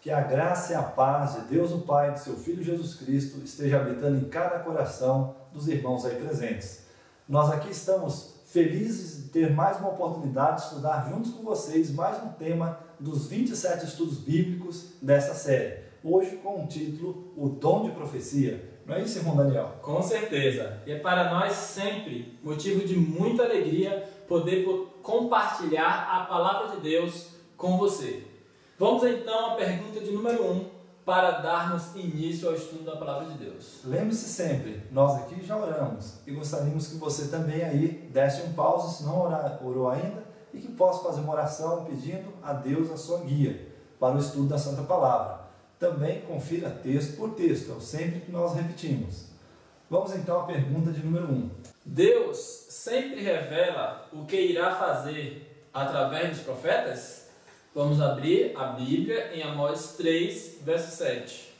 Que a graça e a paz de Deus o Pai e de seu Filho Jesus Cristo esteja habitando em cada coração dos irmãos aí presentes. Nós aqui estamos felizes de ter mais uma oportunidade de estudar juntos com vocês mais um tema dos 27 estudos bíblicos dessa série. Hoje com o título O Dom de Profecia. Não é isso, irmão Daniel? Com certeza. E é para nós sempre motivo de muita alegria poder compartilhar a palavra de Deus com você. Vamos então à pergunta de número 1 para darmos início ao estudo da palavra de Deus. Lembre-se sempre, nós aqui já oramos e gostaríamos que você também aí desse um pause se não orou ainda e que possa fazer uma oração pedindo a Deus a sua guia para o estudo da Santa Palavra. Também confira texto por texto, é o sempre que nós repetimos. Vamos então à pergunta de número 1. Deus sempre revela o que irá fazer através dos profetas? Vamos abrir a Bíblia em Amós 3, verso 7.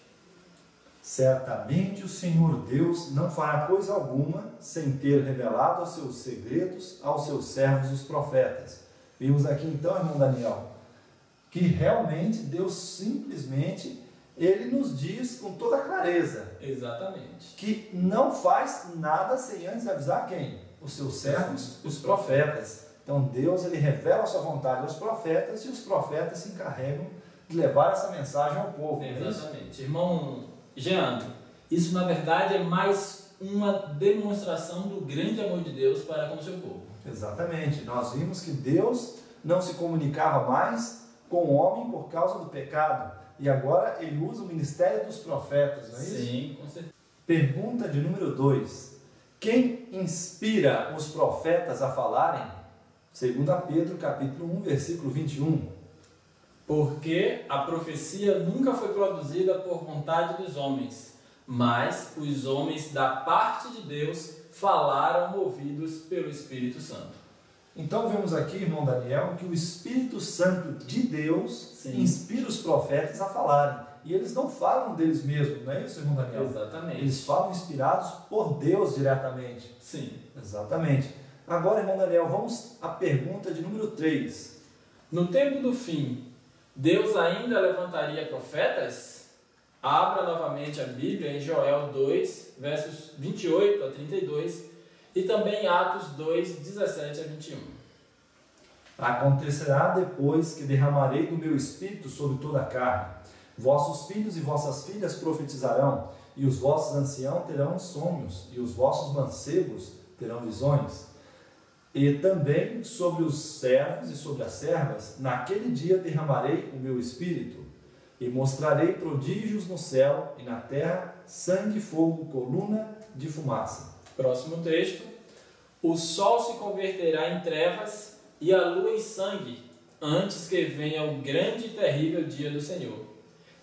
Certamente o Senhor Deus não fará coisa alguma sem ter revelado os seus segredos aos seus servos os profetas. Vimos aqui então, irmão Daniel, que realmente Deus simplesmente, Ele nos diz com toda clareza. Exatamente. Que não faz nada sem antes avisar quem? Os seus servos, os profetas. Então Deus ele revela a sua vontade aos profetas e os profetas se encarregam de levar essa mensagem ao povo. Exatamente. Irmão Jean, isso na verdade é mais uma demonstração do grande amor de Deus para com o seu povo. Exatamente. Nós vimos que Deus não se comunicava mais com o homem por causa do pecado. E agora ele usa o ministério dos profetas, não é isso? Sim, com certeza. Pergunta de número 2. Quem inspira os profetas a falarem? 2 Pedro, capítulo 1, versículo 21. Porque a profecia nunca foi produzida por vontade dos homens, mas os homens da parte de Deus falaram movidos pelo Espírito Santo. Então vemos aqui, irmão Daniel, que o Espírito Santo de Deus Sim. inspira os profetas a falarem. E eles não falam deles mesmos, não é isso, irmão Daniel? Exatamente. Eles falam inspirados por Deus diretamente. Sim. Exatamente. Agora, irmão Daniel, vamos à pergunta de número 3. No tempo do fim, Deus ainda levantaria profetas? Abra novamente a Bíblia em Joel 2, versos 28 a 32 e também Atos 2, 17 a 21. Acontecerá depois que derramarei do meu espírito sobre toda a carne. Vossos filhos e vossas filhas profetizarão, e os vossos anciãos terão sonhos, e os vossos mancebos terão visões. E também sobre os servos e sobre as servas, naquele dia derramarei o meu espírito, e mostrarei prodígios no céu e na terra, sangue, fogo, coluna de fumaça. Próximo texto. O sol se converterá em trevas e a lua em sangue, antes que venha o grande e terrível dia do Senhor.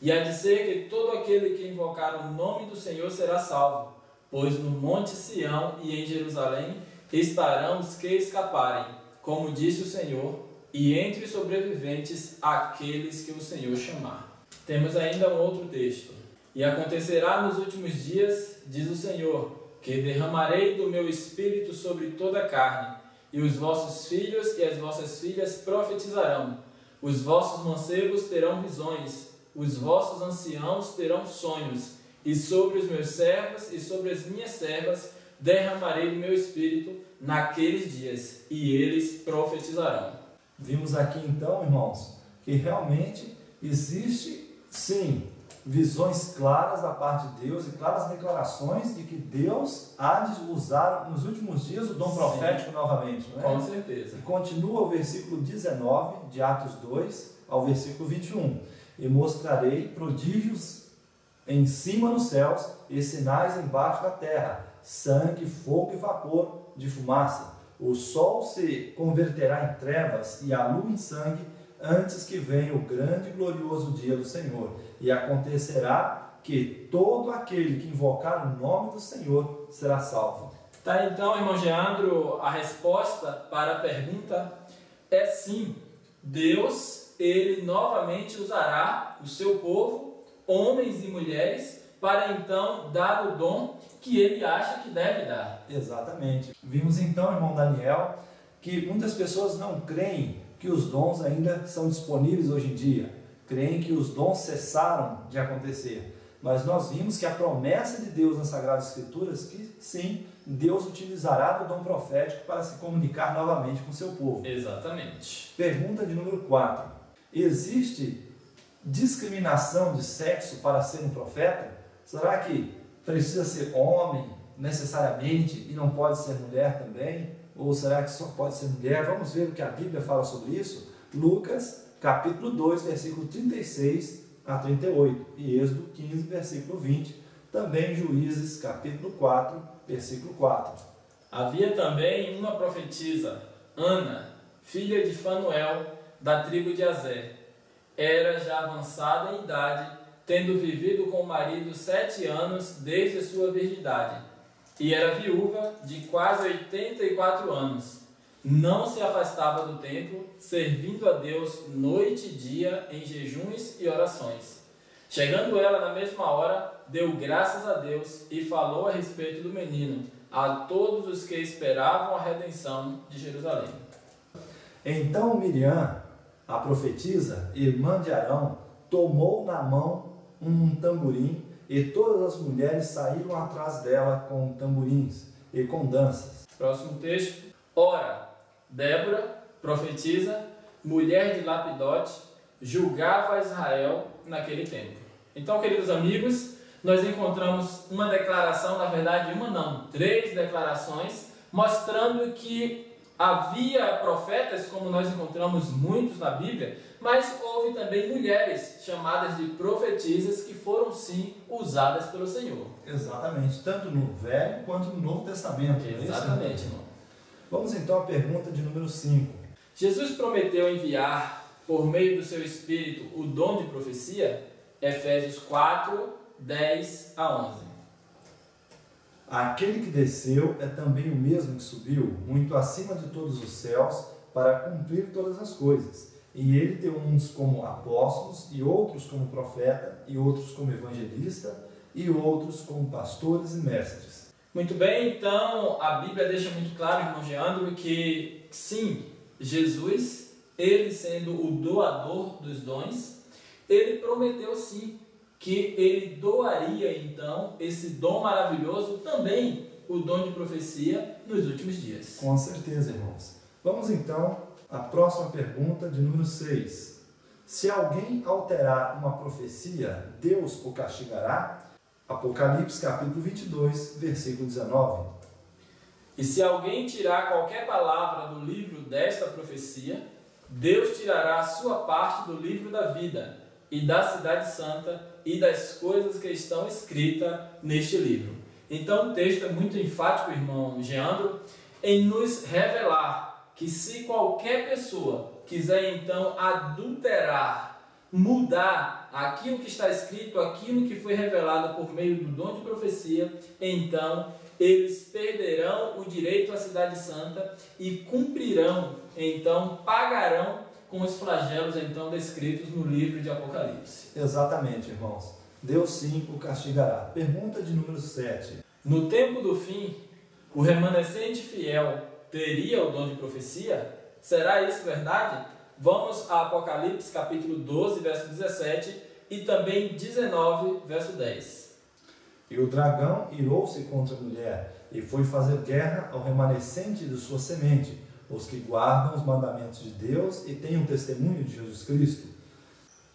E há de ser que todo aquele que invocar o nome do Senhor será salvo, pois no monte Sião e em Jerusalém estarão os que escaparem, como disse o Senhor, e entre os sobreviventes aqueles que o Senhor chamar. Temos ainda um outro texto. E acontecerá nos últimos dias, diz o Senhor, que derramarei do meu espírito sobre toda a carne, e os vossos filhos e as vossas filhas profetizarão, os vossos mancebos terão visões, os vossos anciãos terão sonhos, e sobre os meus servos e sobre as minhas servas derramarei do meu espírito naqueles dias, e eles profetizarão. Vimos aqui então, irmãos, que realmente existe, sim, visões claras da parte de Deus e claras declarações de que Deus há de usar nos últimos dias o dom profético novamente, não é? Com certeza. E continua o versículo 19 de Atos 2 ao versículo 21. E mostrarei prodígios em cima nos céus e sinais embaixo da terra, sangue, fogo e vapor de fumaça. O sol se converterá em trevas e a lua em sangue, antes que venha o grande e glorioso dia do Senhor. E acontecerá que todo aquele que invocar o nome do Senhor será salvo. Tá, então, irmão Geandro, a resposta para a pergunta é sim. Deus, ele novamente usará o seu povo, homens e mulheres, para então dar o dom que ele acha que deve dar. Exatamente. Vimos então, irmão Daniel, que muitas pessoas não creem que os dons ainda são disponíveis hoje em dia. creem que os dons cessaram de acontecer. Mas nós vimos que a promessa de Deus nas Sagradas Escrituras, que sim, Deus utilizará do dom profético para se comunicar novamente com o seu povo. Exatamente. Pergunta de número 4. Existe discriminação de sexo para ser um profeta? Será que precisa ser homem necessariamente e não pode ser mulher também? Ou será que só pode ser mulher? Vamos ver o que a Bíblia fala sobre isso. Lucas, capítulo 2, versículo 36 a 38. E Êxodo 15, versículo 20. Também Juízes, capítulo 4, versículo 4. Havia também uma profetisa, Ana, filha de Fanuel, da tribo de Aser. Era já avançada em idade, tendo vivido com o marido 7 anos desde a sua virgindade, e era viúva de quase 84 anos. Não se afastava do templo, servindo a Deus noite e dia em jejuns e orações. Chegando ela na mesma hora, deu graças a Deus e falou a respeito do menino a todos os que esperavam a redenção de Jerusalém. Então Miriam, a profetisa, irmã de Arão, tomou na mão um tamborim, e todas as mulheres saíram atrás dela com tamborins e com danças. Próximo texto. Ora, Débora, profetisa, mulher de Lapidote, julgava Israel naquele tempo. Então, queridos amigos, nós encontramos uma declaração, na verdade uma não, 3 declarações, mostrando que havia profetas, como nós encontramos muitos na Bíblia, mas houve também mulheres chamadas de profetisas que foram sim usadas pelo Senhor. Exatamente, tanto no Velho quanto no Novo Testamento. Exatamente, irmão. Vamos então à pergunta de número 5. Jesus prometeu enviar, por meio do seu Espírito, o dom de profecia? Efésios 4, 10 a 11. Aquele que desceu é também o mesmo que subiu, muito acima de todos os céus, para cumprir todas as coisas. E ele deu uns como apóstolos, e outros como profeta, e outros como evangelista, e outros como pastores e mestres. Muito bem, então a Bíblia deixa muito claro, irmão Geandro, que sim, Jesus, ele sendo o doador dos dons, ele prometeu sim que ele doaria então esse dom maravilhoso, também o dom de profecia, nos últimos dias. Com certeza, irmãos. Vamos então à próxima pergunta de número 6. Se alguém alterar uma profecia, Deus o castigará? Apocalipse capítulo 22, versículo 19. E se alguém tirar qualquer palavra do livro desta profecia, Deus tirará a sua parte do livro da vida e da cidade santa e das coisas que estão escritas neste livro. Então o texto é muito enfático, irmão Geandro, em nos revelar que se qualquer pessoa quiser então adulterar, mudar aquilo que está escrito, aquilo que foi revelado por meio do dom de profecia, então eles perderão o direito à cidade santa e cumprirão, então pagarão com os flagelos então descritos no livro de Apocalipse. Exatamente, irmãos. Deus sim o castigará. Pergunta de número 7. No tempo do fim, o remanescente fiel teria o dom de profecia? Será isso verdade? Vamos a Apocalipse capítulo 12, verso 17 e também 19, verso 10. E o dragão irou-se contra a mulher e foi fazer guerra ao remanescente de sua semente, os que guardam os mandamentos de Deus e têm o testemunho de Jesus Cristo.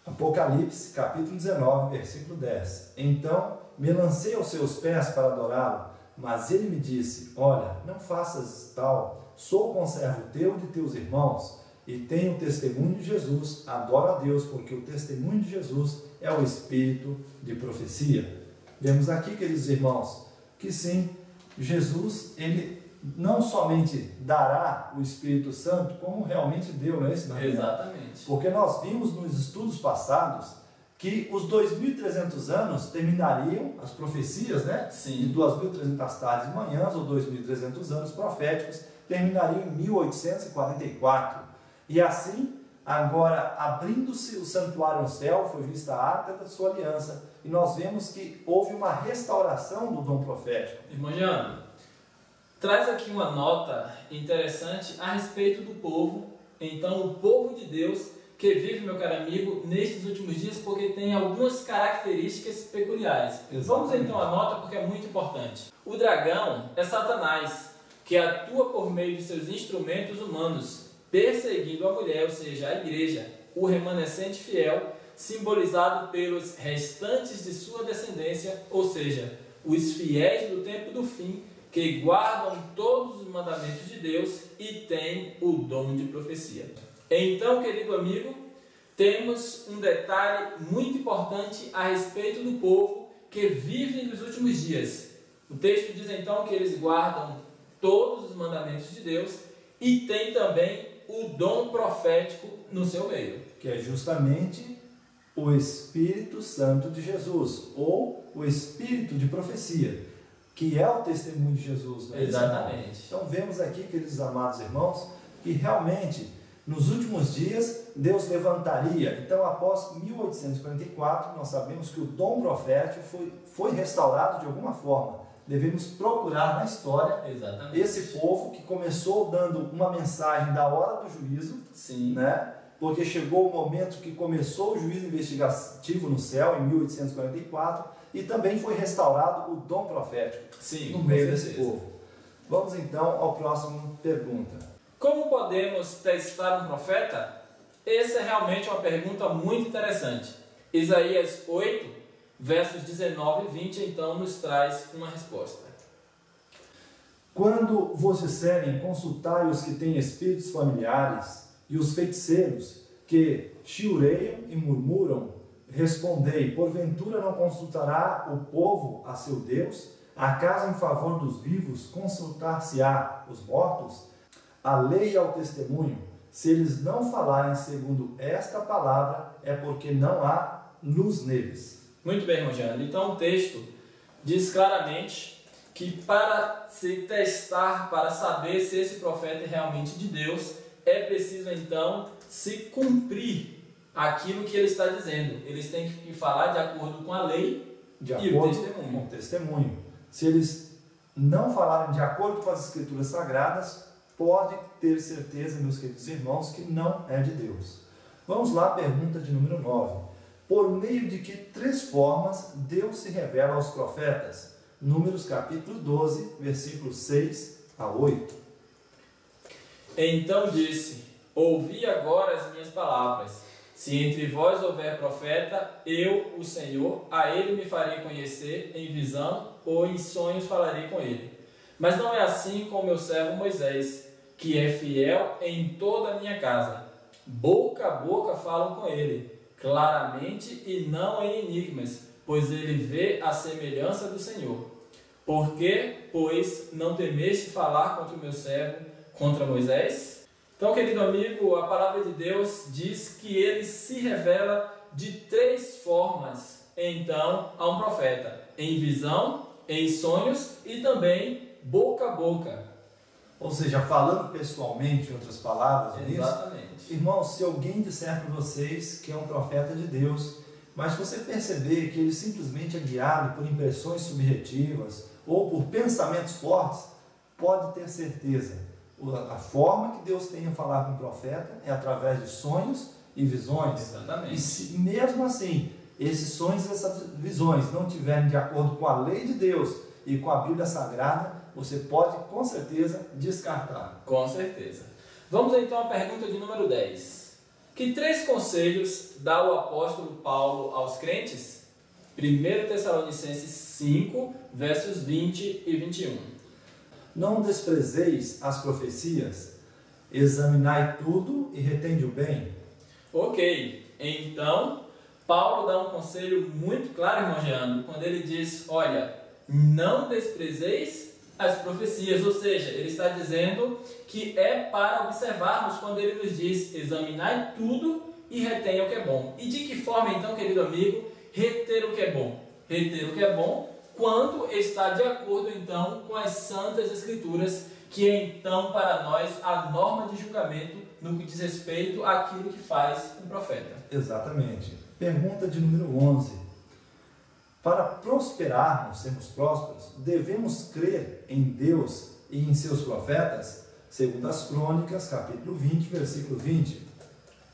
Apocalipse, capítulo 19, versículo 10. Então me lancei aos seus pés para adorá-lo, mas ele me disse: olha, não faças tal, sou conservo teu e de teus irmãos, e tenho o testemunho de Jesus, adoro a Deus, porque o testemunho de Jesus é o espírito de profecia. Vemos aqui, queridos irmãos, que sim, Jesus, ele não somente dará o Espírito Santo, como realmente deu, não é isso? Exatamente. Porque nós vimos nos estudos passados que os 2.300 anos terminariam, as profecias, né? Sim. De 2.300 tardes e manhãs, ou 2.300 anos proféticos, terminariam em 1844. E assim, agora, abrindo-se o santuário no céu, foi vista a arca da sua aliança, e nós vemos que houve uma restauração do dom profético. Irmão Jean, traz aqui uma nota interessante a respeito do povo, então o povo de Deus que vive, meu caro amigo, nestes últimos dias, porque tem algumas características peculiares. Exatamente. Vamos então à nota, porque é muito importante. O dragão é Satanás, que atua por meio de seus instrumentos humanos, perseguindo a mulher, ou seja, a igreja, o remanescente fiel, simbolizado pelos restantes de sua descendência, ou seja, os fiéis do tempo do fim, que guardam todos os mandamentos de Deus e têm o dom de profecia. Então, querido amigo, temos um detalhe muito importante a respeito do povo que vive nos últimos dias. O texto diz então que eles guardam todos os mandamentos de Deus e tem também o dom profético no seu meio. Que é justamente o Espírito Santo de Jesus, ou o Espírito de profecia, que é o testemunho de Jesus. Né? Exatamente. Então vemos aqui, queridos amados irmãos, que realmente nos últimos dias Deus levantaria. Então após 1844 nós sabemos que o dom profético foi restaurado de alguma forma. Devemos procurar na história Exatamente. esse povo que começou dando uma mensagem da hora do juízo, Sim. né? Porque chegou o momento que começou o juízo investigativo no céu, em 1844, e também foi restaurado o dom profético. Sim, no meio desse povo. Vamos então ao próximo pergunta. Como podemos testar um profeta? Essa é realmente uma pergunta muito interessante. Isaías 8, versos 19 e 20, então, nos traz uma resposta. Quando vos disserem, consultai os que têm espíritos familiares e os feiticeiros que chiureiam e murmuram, respondei, porventura não consultará o povo a seu Deus? Acaso em favor dos vivos consultar-se-á os mortos? A lei e ao testemunho, se eles não falarem segundo esta palavra, é porque não há luz neles. Muito bem, Rogério. Então o texto diz claramente que para se testar, para saber se esse profeta é realmente de Deus, é preciso então se cumprir aquilo que ele está dizendo. Eles têm que falar de acordo com a lei De e o acordo testemunho. com o testemunho. Se eles não falarem de acordo com as Escrituras Sagradas, pode ter certeza, meus queridos irmãos, que não é de Deus. Vamos lá, pergunta de número 9. Por meio de que 3 formas Deus se revela aos profetas? Números capítulo 12, versículos 6 a 8. Então disse, ouvi agora as minhas palavras. Se entre vós houver profeta, eu, o Senhor, a ele me farei conhecer em visão ou em sonhos falarei com ele. Mas não é assim com o meu servo Moisés, que é fiel em toda a minha casa. Boca a boca falam com ele, claramente e não em enigmas, pois ele vê a semelhança do Senhor. Por que, pois, não temeste falar contra o meu servo, contra Moisés? Então, querido amigo, a palavra de Deus diz que ele se revela de 3 formas, então, a um profeta. Em visão, em sonhos e também boca a boca. Ou seja, falando pessoalmente, em outras palavras, Exatamente. Irmãos, se alguém disser para vocês que é um profeta de Deus, mas você perceber que ele simplesmente é guiado por impressões subjetivas ou por pensamentos fortes, pode ter certeza. A forma que Deus tem a falar com o profeta é através de sonhos e visões. Exatamente. E se, mesmo assim, esses sonhos e essas visões não estiverem de acordo com a lei de Deus e com a Bíblia Sagrada, você pode com certeza descartar. Com certeza. Vamos então à pergunta de número 10. Que 3 conselhos dá o apóstolo Paulo aos crentes? 1 Tessalonicenses 5, versos 20 e 21. Não desprezeis as profecias, examinai tudo e retende o bem. Ok, então Paulo dá um conselho muito claro, irmão Jean, quando ele diz, olha, não desprezeis as profecias, ou seja, ele está dizendo que é para observarmos quando ele nos diz, examinai tudo e retenha o que é bom. E de que forma então, querido amigo, reter o que é bom? Reter o que é bom quando está de acordo então com as Santas Escrituras, que é então para nós a norma de julgamento no que diz respeito àquilo que faz um profeta. Exatamente. Pergunta de número 11. Para prosperarmos, sermos prósperos, devemos crer em Deus e em seus profetas? Segundo as Crônicas, capítulo 20, versículo 20.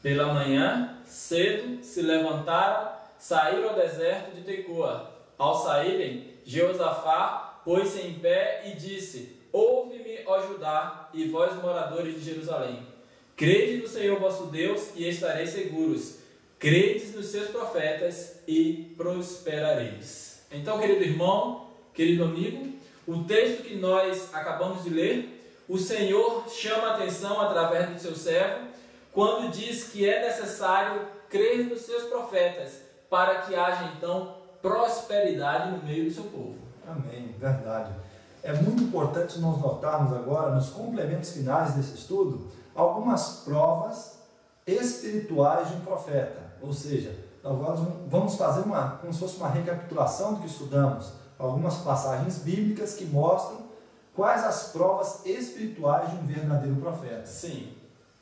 Pela manhã, cedo, se levantaram, saíram ao deserto de Tecoa. Ao saírem, Jeosafá pôs-se em pé e disse: Ouve-me, ó Judá, e vós, moradores de Jerusalém. Crede no Senhor vosso Deus e estareis seguros. Credes nos seus profetas e prosperareis. Então, querido irmão, querido amigo, o texto que nós acabamos de ler, o Senhor chama a atenção através do seu servo, quando diz que é necessário crer nos seus profetas, para que haja então prosperidade no meio do seu povo. Amém, verdade. É muito importante nós notarmos agora, nos complementos finais desse estudo, algumas provas espirituais de um profeta. Ou seja, agora vamos fazer como se fosse uma recapitulação do que estudamos, algumas passagens bíblicas que mostram quais as provas espirituais de um verdadeiro profeta. Sim.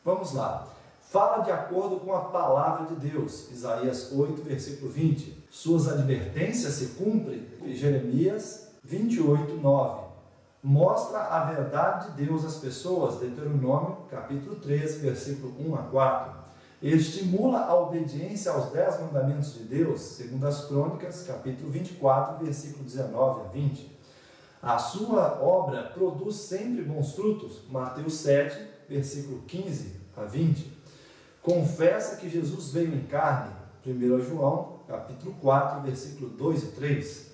Vamos lá. Fala de acordo com a palavra de Deus, Isaías 8, versículo 20. Suas advertências se cumprem, Jeremias 28, 9. Mostra a verdade de Deus às pessoas, Deuteronômio capítulo 13, versículo 1 a 4. Estimula a obediência aos 10 mandamentos de Deus, segundo as Crônicas, capítulo 24, versículo 19 a 20. A sua obra produz sempre bons frutos, Mateus 7, versículo 15 a 20. Confessa que Jesus veio em carne, 1 João, capítulo 4, versículo 2 e 3.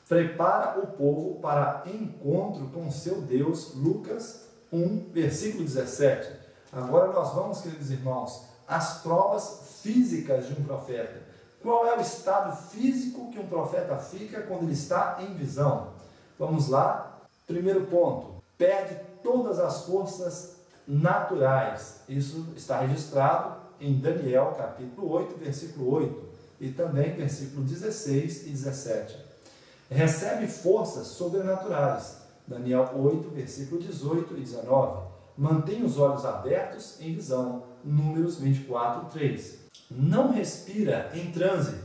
Prepara o povo para encontro com seu Deus, Lucas 1, versículo 17. Agora nós vamos, queridos irmãos, às provas físicas de um profeta. Qual é o estado físico que um profeta fica quando ele está em visão? Vamos lá. Primeiro ponto, perde todas as forças naturais. Isso está registrado em Daniel, capítulo 8, versículo 8, e também versículo 16 e 17. Recebe forças sobrenaturais. Daniel 8, versículo 18 e 19. Mantém os olhos abertos em visão. Números 24, 3. Não respira em transe.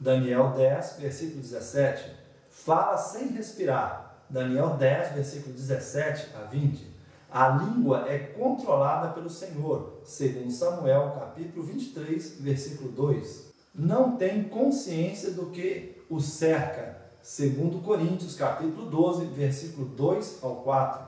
Daniel 10, versículo 17. Fala sem respirar. Daniel 10, versículo 17 a 20. A língua é controlada pelo Senhor, segundo Samuel, capítulo 23, versículo 2. Não tem consciência do que o cerca, segundo Coríntios, capítulo 12, versículo 2 ao 4.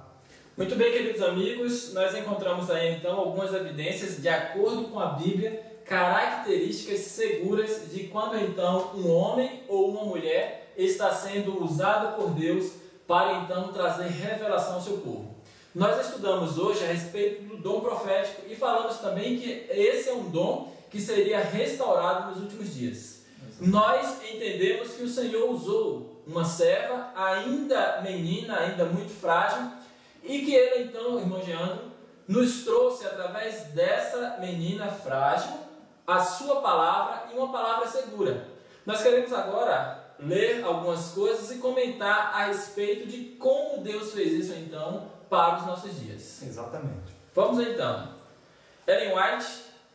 Muito bem, queridos amigos, nós encontramos aí então algumas evidências de acordo com a Bíblia, características seguras de quando então um homem ou uma mulher está sendo usado por Deus para então trazer revelação ao seu povo. Nós estudamos hoje a respeito do dom profético e falamos também que esse é um dom que seria restaurado nos últimos dias. Nós entendemos que o Senhor usou uma serva ainda menina, ainda muito frágil, e que Ele então, irmão Geandro, nos trouxe através dessa menina frágil a sua palavra e uma palavra segura. Nós queremos agora ler algumas coisas e comentar a respeito de como Deus fez isso então para os nossos dias. Exatamente. Vamos então. Ellen White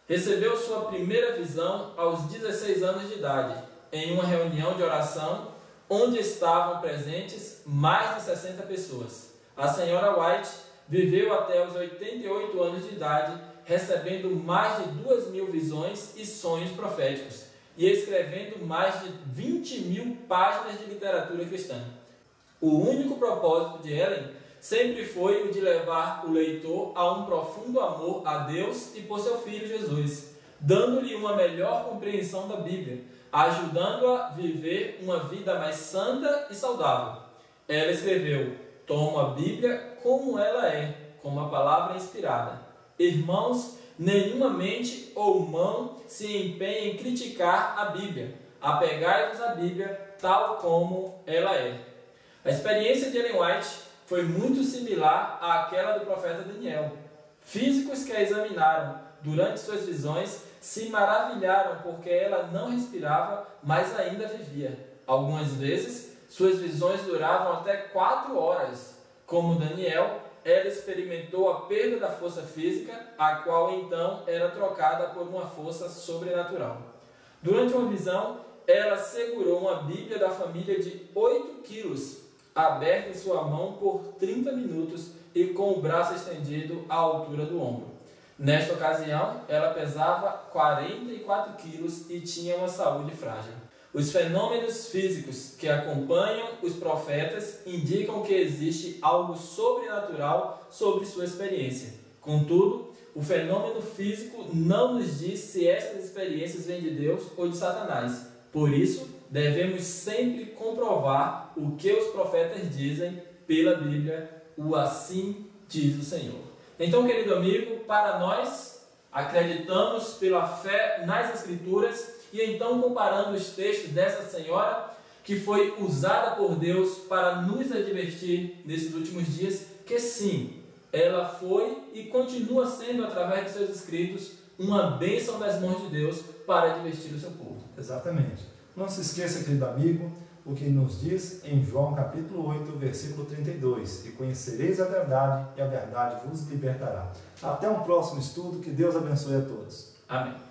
recebeu sua primeira visão aos 16 anos de idade, em uma reunião de oração onde estavam presentes mais de 60 pessoas. A senhora White viveu até os 88 anos de idade, recebendo mais de 2.000 visões e sonhos proféticos, e escrevendo mais de 20.000 páginas de literatura cristã. O único propósito de Ellen sempre foi o de levar o leitor a um profundo amor a Deus e por seu Filho Jesus, dando-lhe uma melhor compreensão da Bíblia, ajudando-a a viver uma vida mais santa e saudável. Ela escreveu: tomo a Bíblia como ela é, como a palavra inspirada. Irmãos, nenhuma mente ou mão se empenha em criticar a Bíblia. Apegai-vos à Bíblia tal como ela é. A experiência de Ellen White foi muito similar àquela do profeta Daniel. Físicos que a examinaram durante suas visões se maravilharam porque ela não respirava, mas ainda vivia. Algumas vezes, suas visões duravam até 4 horas. Como Daniel, ela experimentou a perda da força física, a qual então era trocada por uma força sobrenatural. Durante uma visão, ela segurou uma Bíblia da família de 8 quilos, aberta em sua mão por 30 minutos e com o braço estendido à altura do ombro. Nesta ocasião, ela pesava 44 quilos e tinha uma saúde frágil. Os fenômenos físicos que acompanham os profetas indicam que existe algo sobrenatural sobre sua experiência. Contudo, o fenômeno físico não nos diz se estas experiências vêm de Deus ou de Satanás. Por isso, devemos sempre comprovar o que os profetas dizem pela Bíblia, o assim diz o Senhor. Então, querido amigo, para nós, acreditamos pela fé nas Escrituras e então comparando os textos dessa senhora que foi usada por Deus para nos advertir nesses últimos dias, que sim, ela foi e continua sendo, através de seus escritos, uma bênção das mãos de Deus para advertir o seu povo. Exatamente. Não se esqueça, querido amigo, o que nos diz em João capítulo 8, versículo 32. E conhecereis a verdade, e a verdade vos libertará. Até um próximo estudo. Que Deus abençoe a todos. Amém.